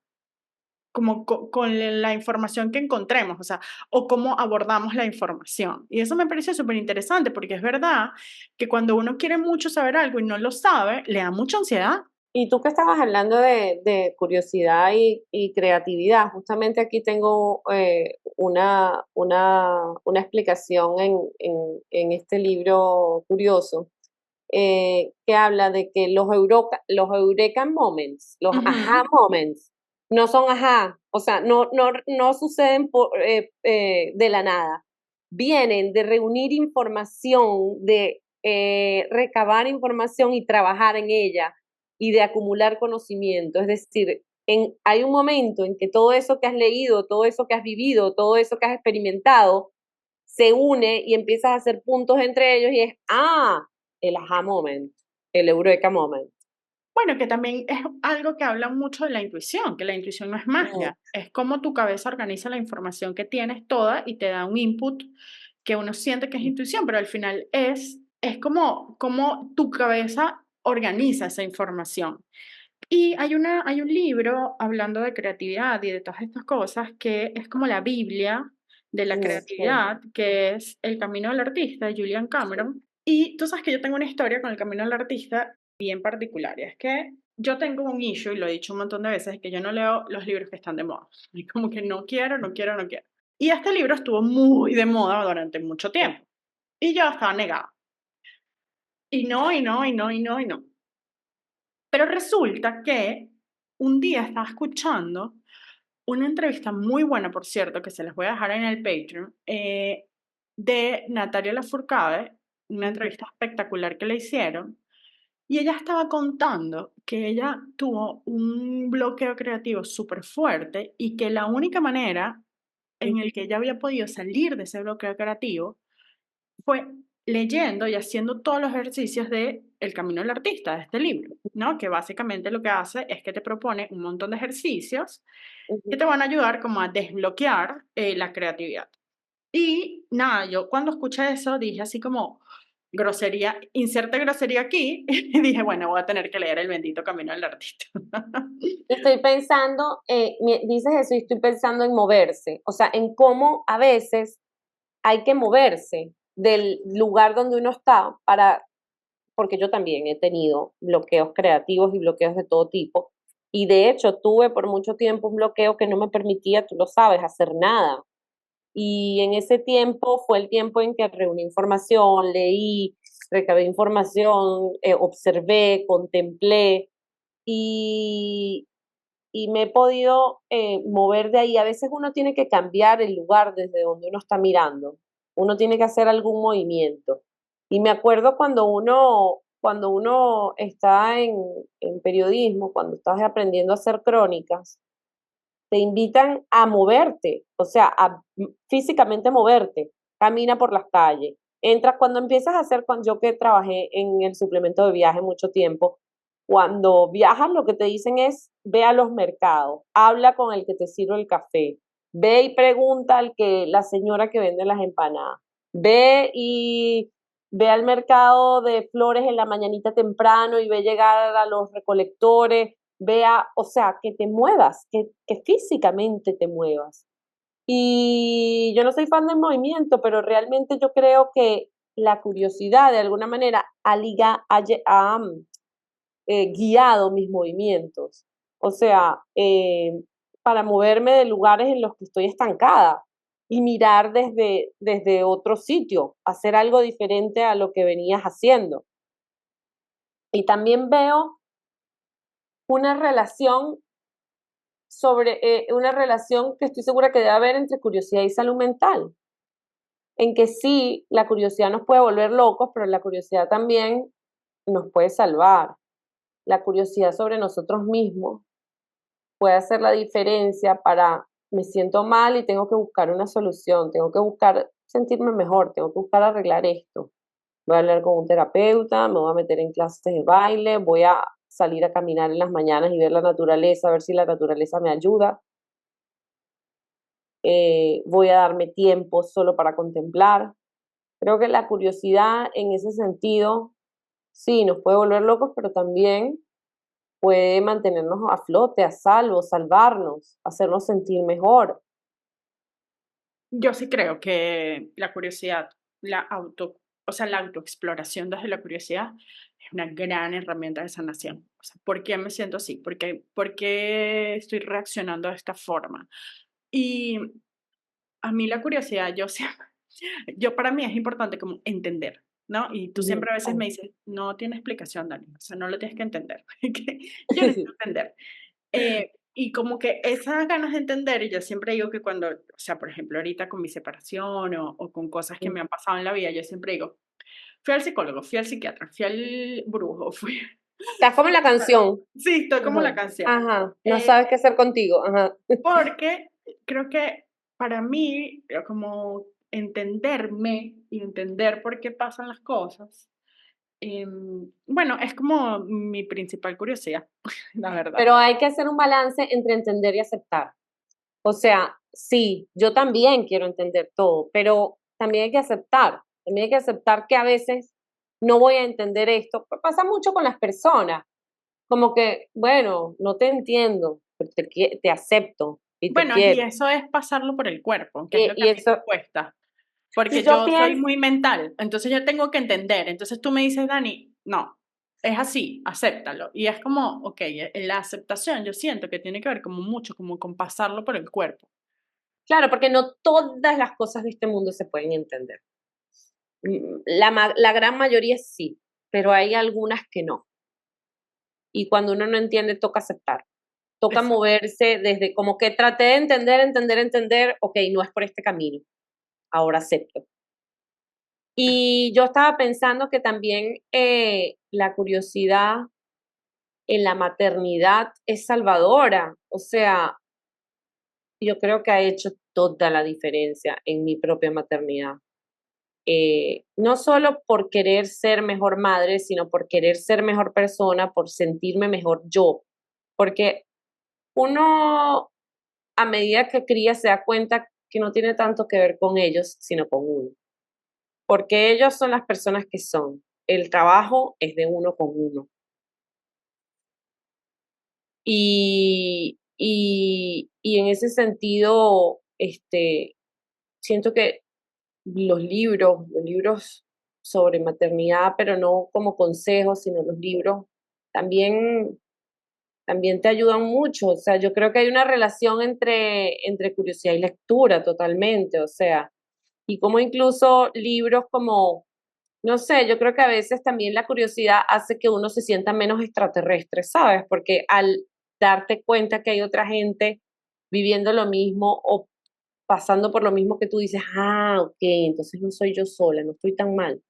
con la información que encontremos, o sea, o cómo abordamos la información. Y eso me parece súper interesante porque es verdad que cuando uno quiere mucho saber algo y no lo sabe, le da mucha ansiedad. Y tú que estabas hablando de curiosidad y creatividad, justamente aquí tengo una explicación en este libro curioso que habla de que los Eureka Moments, los aha Ujú. moments, no son ajá, o sea, no suceden de la nada, vienen de reunir información, de recabar información y trabajar en ella y de acumular conocimiento. Es decir, hay un momento en que todo eso que has leído, todo eso que has vivido, todo eso que has experimentado, se une y empiezas a hacer puntos entre ellos y es, el aha moment, el eureka moment. Bueno, que también es algo que habla mucho de la intuición, que la intuición no es Mm, magia, es como tu cabeza organiza la información que tienes toda y te da un input que uno siente que es intuición, pero al final es como tu cabeza organiza esa información. Y hay un libro hablando de creatividad y de todas estas cosas que es como la Biblia de la sí. creatividad, que es El Camino del Artista de Julian Cameron. Y tú sabes que yo tengo una historia con El Camino del Artista bien particular, y es que yo tengo un issue, y lo he dicho un montón de veces, que yo no leo los libros que están de moda. Y como que no quiero, no quiero, no quiero. Y este libro estuvo muy de moda durante mucho tiempo. Y yo estaba negada. Y no, y no, y no, y no, y no. Pero resulta que un día estaba escuchando una entrevista muy buena, por cierto, que se las voy a dejar en el Patreon, de Natalia Lafourcade, una entrevista espectacular que le hicieron, y ella estaba contando que ella tuvo un bloqueo creativo súper fuerte y que la única manera en el que ella había podido salir de ese bloqueo creativo fue leyendo y haciendo todos los ejercicios de El Camino del Artista, de este libro, ¿no? Que básicamente lo que hace es que te propone un montón de ejercicios que te van a ayudar como a desbloquear la creatividad. Y nada, yo cuando escuché eso dije así como grosería, inserte grosería aquí, y dije, bueno, voy a tener que leer El bendito Camino del Artista. Estoy pensando, dices eso y estoy pensando en moverse, o sea, en cómo a veces hay que moverse del lugar donde uno está porque yo también he tenido bloqueos creativos y bloqueos de todo tipo. Y de hecho tuve por mucho tiempo un bloqueo que no me permitía, tú lo sabes, hacer nada. Y en ese tiempo fue el tiempo en que reuní información, leí, recabé información, observé, contemplé y, y me he podido mover de ahí. A veces uno tiene que cambiar el lugar desde donde uno está mirando. Uno tiene que hacer algún movimiento. Y me acuerdo cuando uno cuando uno está en periodismo, cuando estás aprendiendo a hacer crónicas, te invitan a moverte, o sea, a físicamente moverte, camina por las calles, entras cuando empiezas a hacer, cuando yo que trabajé en el suplemento de viaje mucho tiempo, cuando viajas lo que te dicen es, ve a los mercados, habla con el que te sirve el café, ve y pregunta al que, la señora que vende las empanadas, ve y ve al mercado de flores en la mañanita temprano y ve llegar a los recolectores, vea, o sea, que te muevas, que físicamente te muevas. Y yo no soy fan del movimiento, pero realmente yo creo que la curiosidad de alguna manera ha guiado mis movimientos. O sea, para moverme de lugares en los que estoy estancada y mirar desde otro sitio, hacer algo diferente a lo que venías haciendo. Y también veo una relación una relación que estoy segura que debe haber entre curiosidad y salud mental, en que sí, la curiosidad nos puede volver locos, pero la curiosidad también nos puede salvar. La curiosidad sobre nosotros mismos puede hacer la diferencia para, me siento mal y tengo que buscar una solución, tengo que buscar sentirme mejor, tengo que buscar arreglar esto. Voy a hablar con un terapeuta, me voy a meter en clases de baile, voy a salir a caminar en las mañanas y ver la naturaleza, a ver si la naturaleza me ayuda. Voy a darme tiempo solo para contemplar. Creo que la curiosidad en ese sentido, sí, nos puede volver locos, pero también puede mantenernos a flote, a salvo, salvarnos, hacernos sentir mejor. Yo sí creo que la curiosidad, o sea, la autoexploración desde la curiosidad es una gran herramienta de sanación. O sea, ¿por qué me siento así? ¿Por qué estoy reaccionando de esta forma? Y a mí la curiosidad, yo para mí es importante como entender, ¿no? Y tú siempre a veces me dices, no tiene explicación, Dani, o sea, no lo tienes que entender. Que yo necesito entender. Y como que esas ganas de entender, y yo siempre digo que cuando, o sea, por ejemplo, ahorita con mi separación o con cosas que me han pasado en la vida, yo siempre digo, fui al psicólogo, fui al psiquiatra, fui al brujo, fui... Estás como en la canción. Sí, estoy como la Ajá. canción. Ajá. No sabes qué hacer contigo. Ajá. Porque creo que para mí, como entenderme y entender por qué pasan las cosas, bueno, es como mi principal curiosidad, la verdad. Pero hay que hacer un balance entre entender y aceptar. O sea, sí, yo también quiero entender todo, pero también hay que aceptar. También hay que aceptar que a veces no voy a entender esto. Pasa mucho con las personas. Como que, bueno, no te entiendo, pero te acepto y te Bueno, y quiero. eso es pasarlo por el cuerpo, que es lo que Y a mí me eso, cuesta, y porque yo yo soy pienso, muy mental, entonces yo tengo que entender. Entonces tú me dices, Dani, no, es así, acéptalo. Y es como, ok, la aceptación yo siento que tiene que ver como mucho como con pasarlo por el cuerpo. claro, porque no todas las cosas de este mundo se pueden entender. La gran mayoría sí, pero hay algunas que no. Y cuando uno no entiende, toca aceptar. Toca Exacto. moverse desde como que traté de entender, ok, no es por este camino, ahora acepto. Y yo estaba pensando que también la curiosidad en la maternidad es salvadora, o sea, yo creo que ha hecho toda la diferencia en mi propia maternidad. No solo por querer ser mejor madre, sino por querer ser mejor persona, por sentirme mejor yo, porque uno a medida que cría se da cuenta que no tiene tanto que ver con ellos, sino con uno, porque ellos son las personas que son, el trabajo es de uno con uno. Y en ese sentido, siento que los libros sobre maternidad, pero no como consejos, sino los libros, también, también te ayudan mucho. O sea, yo creo que hay una relación entre curiosidad y lectura totalmente. O sea, y como incluso libros como, no sé, yo creo que a veces también la curiosidad hace que uno se sienta menos extraterrestre, ¿sabes? Porque al darte cuenta que hay otra gente viviendo lo mismo o pasando por lo mismo que tú dices, ah, ok, entonces no soy yo sola, no estoy tan mal.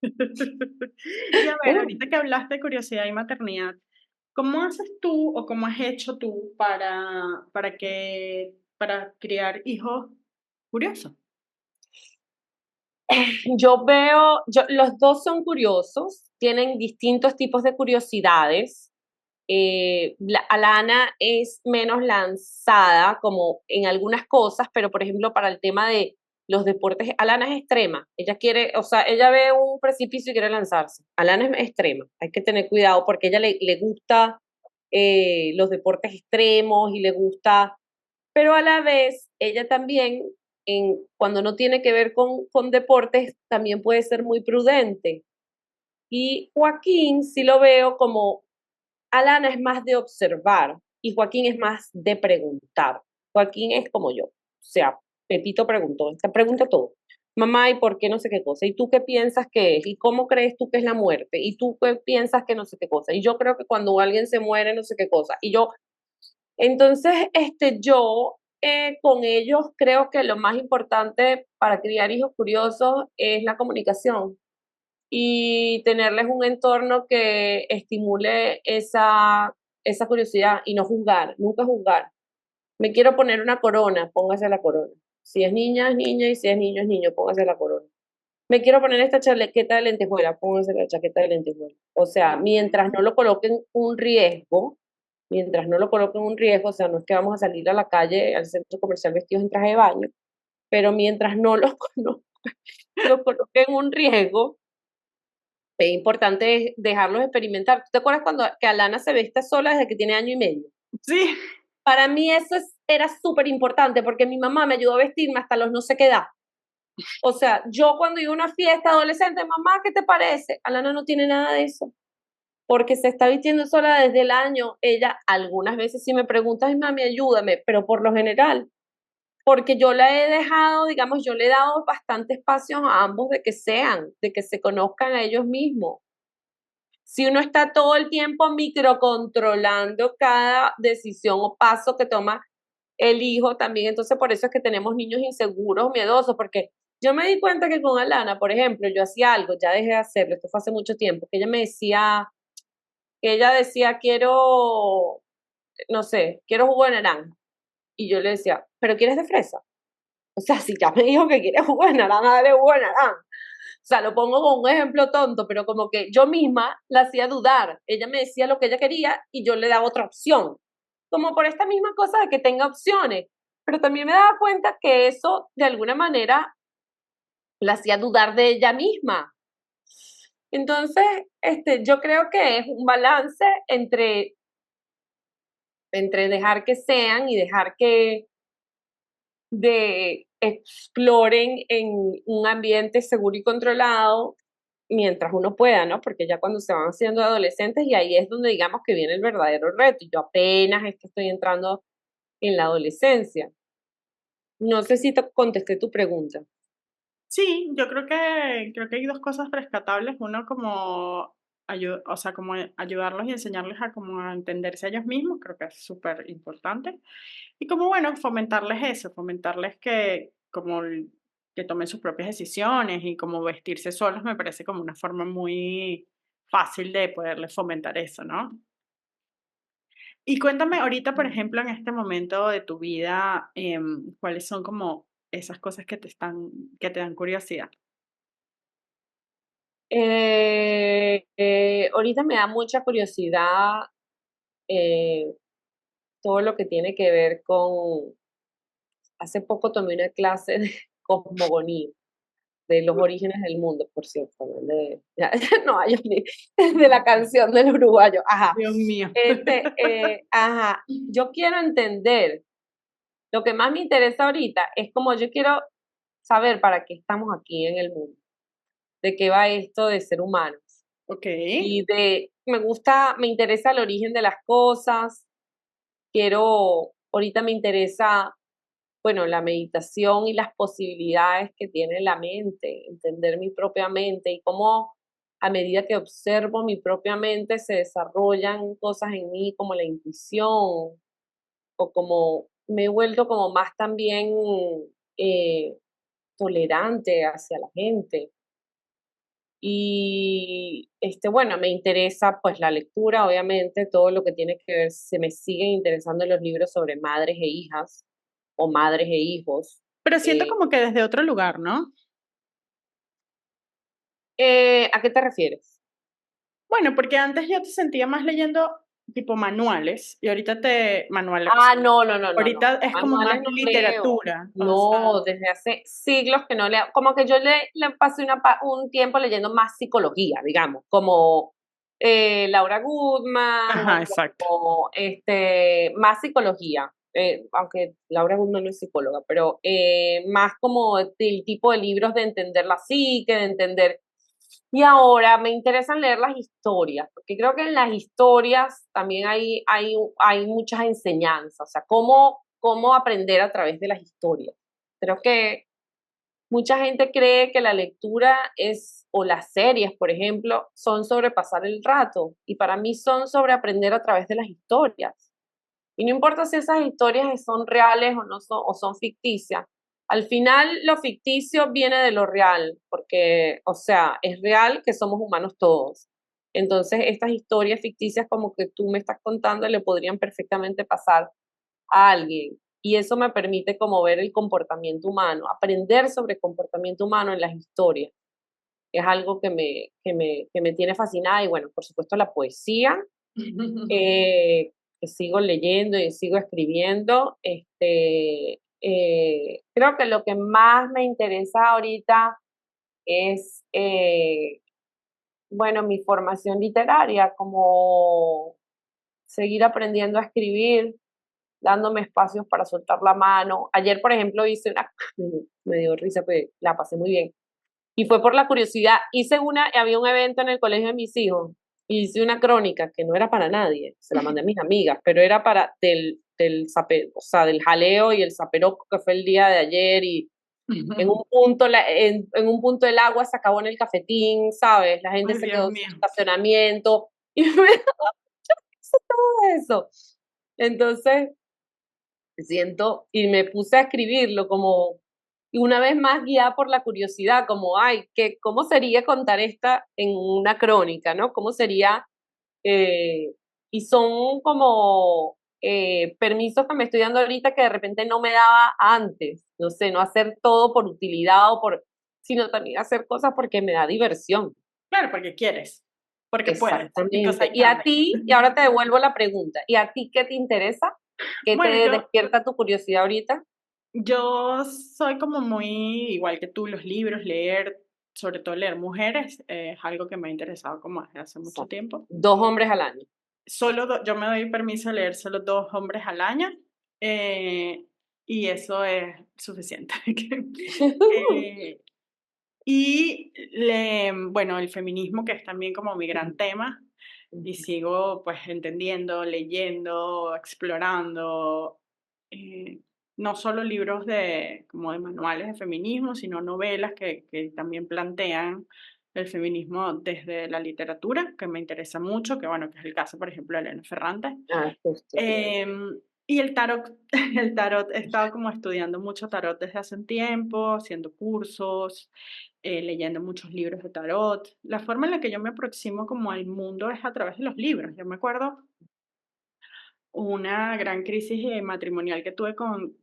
Y a ver, ahorita que hablaste de curiosidad y maternidad, ¿cómo haces tú o cómo has hecho tú para criar hijos curiosos? Los dos son curiosos, tienen distintos tipos de curiosidades. Alana es menos lanzada como en algunas cosas, pero por ejemplo para el tema de los deportes, Alana es extrema. Ella quiere, o sea, ella ve un precipicio y quiere lanzarse. Alana es extrema. Hay que tener cuidado porque a ella le gusta los deportes extremos y le gusta, pero a la vez ella también, cuando no tiene que ver con deportes, también puede ser muy prudente. Y Joaquín sí lo veo como Alana es más de observar y Joaquín es más de preguntar. Joaquín es como yo. O sea, Pepito preguntó, esta pregunta todo. Mamá, ¿y por qué no sé qué cosa? ¿Y tú qué piensas que es? ¿Y cómo crees tú que es la muerte? ¿Y tú qué piensas que no sé qué cosa? Y yo creo que cuando alguien se muere, no sé qué cosa. Y yo, entonces, yo con ellos creo que lo más importante para criar hijos curiosos es la comunicación y tenerles un entorno que estimule esa curiosidad y no juzgar, nunca juzgar. Me quiero poner una corona, póngase la corona. Si es niña y si es niño, póngase la corona. Me quiero poner esta chaqueta de lentejuela, póngase la chaqueta de lentejuela. O sea, mientras no lo coloquen un riesgo, mientras no lo coloquen un riesgo, o sea, no es que vamos a salir a la calle, al centro comercial vestidos en traje de baño, pero mientras no lo, no, lo coloquen un riesgo, es importante dejarlos experimentar. ¿Tú te acuerdas cuando que Alana se viste sola desde que tiene año y medio? Sí, Para mí era súper importante porque mi mamá me ayudó a vestirme hasta los no sé qué edad. O sea, yo cuando iba a una fiesta adolescente, mamá, ¿qué te parece? Alana no tiene nada de eso, porque se está vistiendo sola desde el año. Ella algunas veces sí me pregunta, ay, mami, ayúdame, pero por lo general, porque yo la he dejado, digamos, yo le he dado bastante espacio a ambos de que se conozcan a ellos mismos. Si uno está todo el tiempo microcontrolando cada decisión o paso que toma el hijo también, entonces por eso es que tenemos niños inseguros, miedosos, porque yo me di cuenta que con Alana, por ejemplo, yo hacía algo, ya dejé de hacerlo, esto fue hace mucho tiempo, que ella decía, quiero, no sé, quiero jugo de naranja. Y yo le decía, ¿pero quieres de fresa? O sea, si ya me dijo que quiere jugo de naranja, dale jugo de naranja. O sea, lo pongo con un ejemplo tonto, pero como que yo misma la hacía dudar. Ella me decía lo que ella quería y yo le daba otra opción. Como por esta misma cosa de que tenga opciones. Pero también me daba cuenta que eso de alguna manera la hacía dudar de ella misma. Entonces, yo creo que es un balance entre dejar que sean y dejar que exploren en un ambiente seguro y controlado mientras uno pueda, ¿no? Porque ya cuando se van haciendo adolescentes y ahí es donde digamos que viene el verdadero reto. Y yo apenas es que estoy entrando en la adolescencia. No sé si te contesté tu pregunta. sí, yo creo que hay dos cosas rescatables. Uno como o sea, como ayudarlos y enseñarles a como a entenderse a ellos mismos, creo que es súper importante. Y como bueno, fomentarles eso, fomentarles que tomen sus propias decisiones y como vestirse solos me parece como una forma muy fácil de poderles fomentar eso, ¿no? Y cuéntame ahorita, por ejemplo, en este momento de tu vida, ¿cuáles son como esas cosas que te dan curiosidad? Ahorita me da mucha curiosidad eh, todo lo que tiene que ver con, hace poco tomé una clase de cosmogonía, de los orígenes del mundo, por cierto, no no, de la canción del uruguayo, ajá. Dios mío. Ajá, yo quiero entender, lo que más me interesa ahorita es como yo quiero saber para qué estamos aquí en el mundo, de qué va esto de ser humanos Ok. y me interesa el origen de las cosas, ahorita me interesa, bueno, la meditación y las posibilidades que tiene la mente, entender mi propia mente y cómo a medida que observo mi propia mente se desarrollan cosas en mí como la intuición o como me he vuelto como más también eh, tolerante hacia la gente. Y bueno, me interesa pues la lectura, obviamente, todo lo que tiene que ver, se me siguen interesando los libros sobre madres e hijas o madres e hijos. Pero siento Eh, como que desde otro lugar, ¿no? ¿A qué te refieres? Bueno, porque antes yo te sentía más leyendo tipo manuales y ahorita manuales, o Ah, sea, no, no, no, no, no. ahorita es como Manuales más no leo. literatura, o sea, No, desde hace siglos que no leo. Como que yo le pasé un tiempo leyendo más psicología, digamos, como Laura Goodman ajá, o exacto. como más psicología. Aunque Laura Goodman no es psicóloga, pero más como el tipo de libros de entender la psique, de entender. Y ahora me interesan leer las historias, porque creo que en las historias también hay muchas enseñanzas, o sea, cómo aprender a través de las historias. Creo que mucha gente cree que la lectura o las series, por ejemplo, son sobre pasar el rato, y para mí son sobre aprender a través de las historias. Y no importa si esas historias son reales o no son, o son ficticias. Al final, lo ficticio viene de lo real, porque, o sea, es real que somos humanos todos. Entonces, estas historias ficticias como que tú me estás contando le podrían perfectamente pasar a alguien. Y eso me permite como ver el comportamiento humano, aprender sobre comportamiento humano en las historias. Es algo que me tiene fascinada y bueno, por supuesto la poesía que sigo leyendo y sigo escribiendo. Creo que lo que más me interesa ahorita es, bueno, mi formación literaria, como seguir aprendiendo a escribir, dándome espacios para soltar la mano. Ayer, por ejemplo, me dio risa, pues la pasé muy bien. Y fue por la curiosidad. Había un evento en el colegio de mis hijos, y hice una crónica que no era para nadie, se la mandé a mis amigas, pero era o sea, del jaleo y el zaperoco que fue el día de ayer, y en un punto el agua se acabó en el cafetín, ¿sabes? La gente Ay, se Dios quedó sin mío. estacionamiento, y me da todo eso. Entonces, y me puse a escribirlo como, y una vez más guiada por la curiosidad, como, ay, ¿cómo sería contar esta en una crónica, ¿no? ¿Cómo sería? Eh, y son como permisos que me estoy dando ahorita que de repente no me daba antes, no sé, no hacer todo por utilidad sino también hacer cosas porque me da diversión. Claro, porque quieres, porque puedes, because Exactamente. I Y a can. ti, y ahora te devuelvo la pregunta, ¿y a ti qué te interesa? ¿Qué te Bueno, despierta tu curiosidad ahorita? yo soy como muy igual que tú, los libros, leer, sobre todo leer mujeres, es algo que me ha interesado como desde hace mucho Son tiempo. 2 hombres al año. Yo me doy permiso de leer solo 2 hombres al año, eh, y eso es suficiente. Eh, bueno, el feminismo, que es también como mi gran tema, y sigo pues entendiendo, leyendo, explorando, eh, no solo libros como de manuales de feminismo, sino novelas que también plantean el feminismo desde la literatura, que me interesa mucho, que bueno, que es el caso, por ejemplo, de Elena Ferrante. Ah, justo te iba a decir. Y el tarot, el tarot, he estado como estudiando mucho tarot desde hace un tiempo, haciendo cursos, leyendo muchos libros de tarot. La forma en la que yo me aproximo como al mundo es a través de los libros. Yo me acuerdo una gran crisis matrimonial que tuve con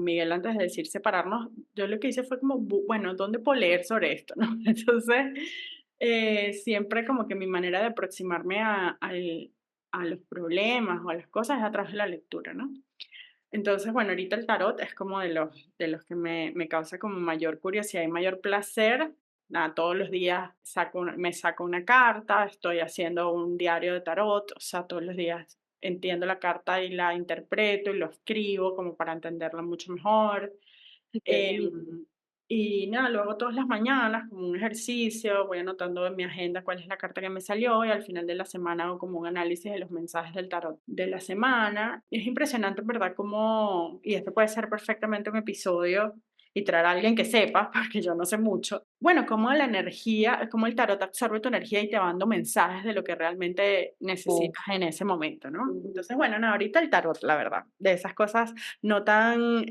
Miguel antes de decir separarnos. Yo lo que hice fue como, bueno, ¿dónde puedo leer sobre esto? ¿no? Entonces, siempre como que mi manera de aproximarme a los problemas o a las cosas es a través de la lectura, ¿no? Entonces, bueno, ahorita el tarot es como de los que me causa como mayor curiosidad y mayor placer. Nada, todos los días me saco una carta, estoy haciendo un diario de tarot, o sea, todos los días entiendo la carta y la interpreto y lo escribo como para entenderla mucho mejor. Qué lindo. Em, y nada, lo hago todas las mañanas como un ejercicio, voy anotando en mi agenda cuál es la carta que me salió y al final de la semana hago como un análisis de los mensajes del tarot de la semana. Y es impresionante, en verdad, y esto puede ser perfectamente un episodio y traer a alguien que sepa, porque yo no sé mucho. Bueno, como la energía, como el tarot absorbe tu energía y te va dando mensajes de lo que realmente Uf, necesitas en ese momento, ¿no? ujú. Entonces, bueno, no, ahorita el tarot, la verdad, de esas cosas no tan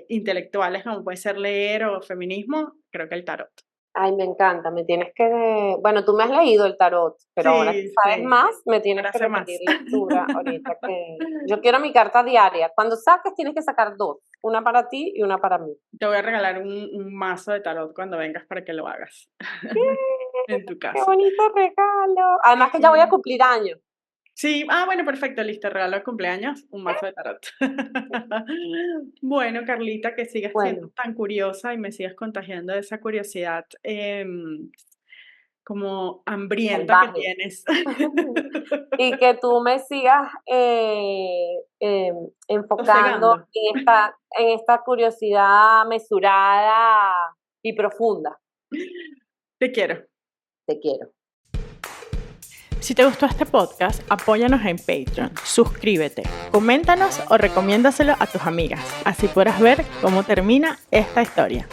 intelectuales como puede ser leer o feminismo, creo que el tarot. Ay, me encanta, me tienes que... Bueno, tú me has leído el tarot, pero ahora que Sí, sabes sí, más, me tienes que gracias más. repetir lectura ahorita que... Yo quiero mi carta diaria. Cuando saques tienes que sacar 2, una para ti y una para mí. Te voy a regalar un mazo de tarot cuando vengas para que lo hagas en tu ¡Qué casa. bonito regalo! Además que ya voy a cumplir años. Sí, bueno, perfecto, listo, regalo de cumpleaños, un mazo de tarot. Bueno, Carlita, que sigas siendo Bueno, tan curiosa y me sigas contagiando de esa curiosidad como hambrienta que salvaje. tienes. Y que tú me sigas enfocando Sosegando. en esta curiosidad mesurada y profunda. Te quiero. Te quiero. Si te gustó este podcast, apóyanos en Patreon, suscríbete, coméntanos o recomiéndaselo a tus amigas, así podrás ver cómo termina esta historia.